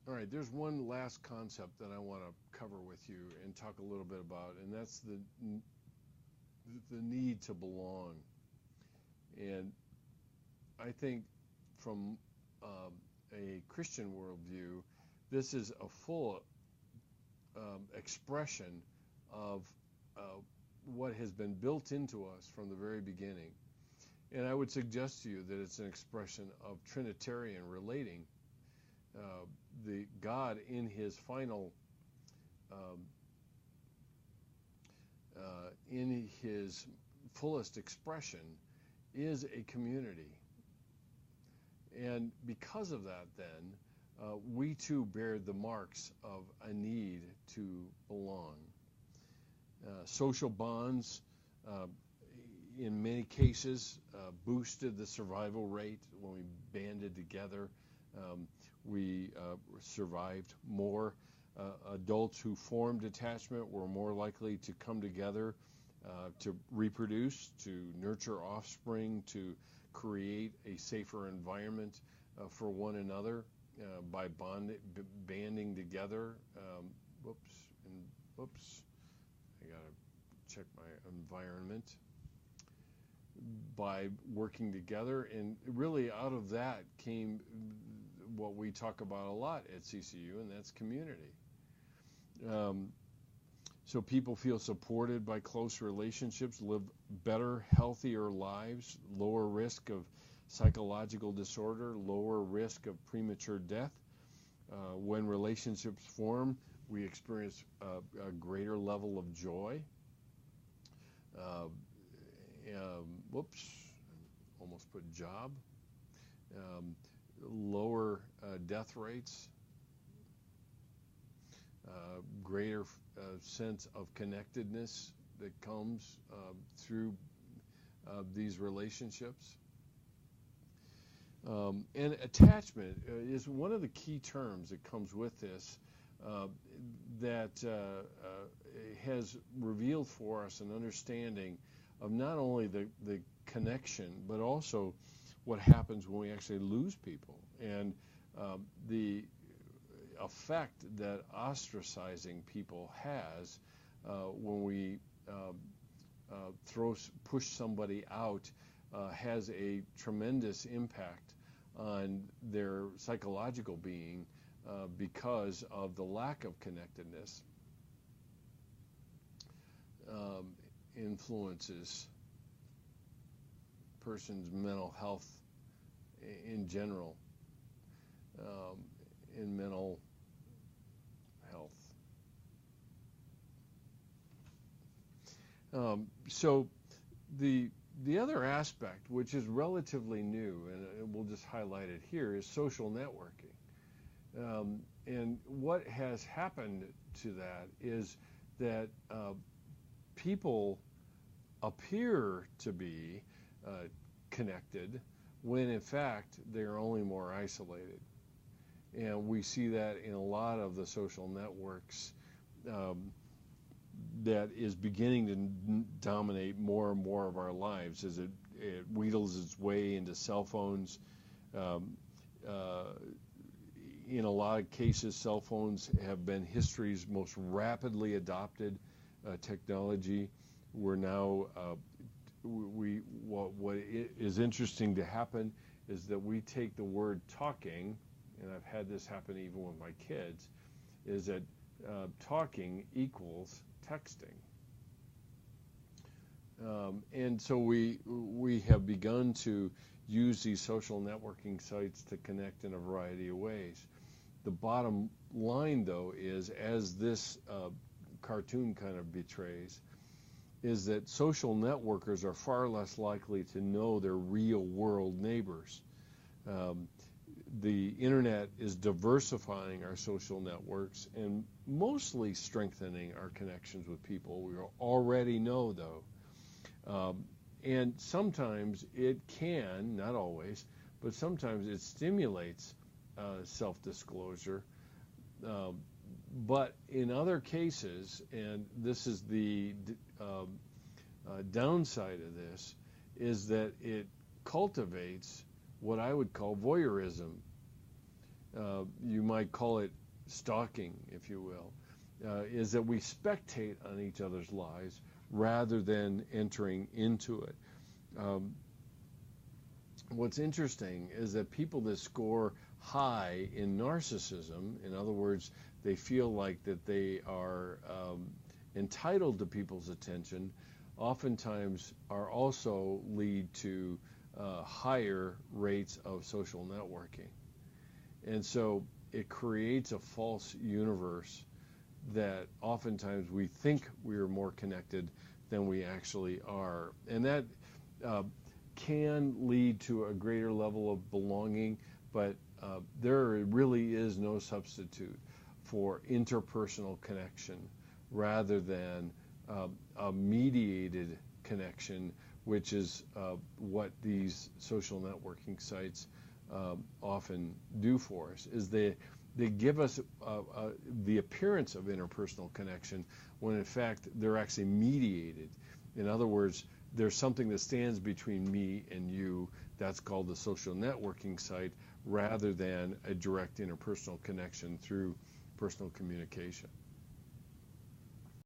All right, there's one last concept that I want to cover with you and talk a little bit about, and that's the need to belong. And I think from a Christian worldview, this is a full expression of what has been built into us from the very beginning. And I would suggest to you that it's an expression of Trinitarian relating. The God in his final, in his fullest expression, is a community. And because of that, then, we too bear the marks of a need to belong. Social bonds, in many cases, boosted the survival rate when we banded together. We survived more. Adults who formed attachment were more likely to come together to reproduce, to nurture offspring, to create a safer environment for one another by banding together. Whoops, I gotta check my environment. By working together, and really out of that came what we talk about a lot at CCU, and that's community. So people feel supported by close relationships, live better, healthier lives, lower risk of psychological disorder, lower risk of premature death. When relationships form, we experience a greater level of joy. Almost put job. Lower death rates. Greater sense of connectedness that comes through these relationships. And attachment is one of the key terms that comes with this that has revealed for us an understanding of not only the connection, but also what happens when we actually lose people, and the effect that ostracizing people has when we push somebody out has a tremendous impact on their psychological being because of the lack of connectedness. Influences person's mental health in general, in mental health. So the other aspect, which is relatively new, and we'll just highlight it here, is social networking. And what has happened to that is that people appear to be connected when in fact they're only more isolated. And we see that in a lot of the social networks that is beginning to dominate more and more of our lives as it wheedles its way into cell phones. In a lot of cases, cell phones have been history's most rapidly adopted technology. We're now, what is interesting to happen is that we take the word talking, and I've had this happen even with my kids, is that talking equals texting. And so we have begun to use these social networking sites to connect in a variety of ways. The bottom line, though, is, as this cartoon kind of betrays, is that social networkers are far less likely to know their real world neighbors. The internet is diversifying our social networks and mostly strengthening our connections with people we already know, though. And sometimes it can, not always, but sometimes it stimulates self-disclosure. But in other cases, and this is the downside of this, is that it cultivates what I would call voyeurism. you might call it stalking, if you will, is that we spectate on each other's lives rather than entering into it. What's interesting is that people that score high in narcissism, in other words, they feel like that they are entitled to people's attention, oftentimes are also lead to higher rates of social networking. And so it creates a false universe that oftentimes we think we are more connected than we actually are. And that can lead to a greater level of belonging, but there really is no substitute for interpersonal connection rather than a mediated connection, which is what these social networking sites often do for us, is they give us the appearance of interpersonal connection when in fact they're actually mediated. In other words, there's something that stands between me and you. That's called the social networking site rather than a direct interpersonal connection through personal communication.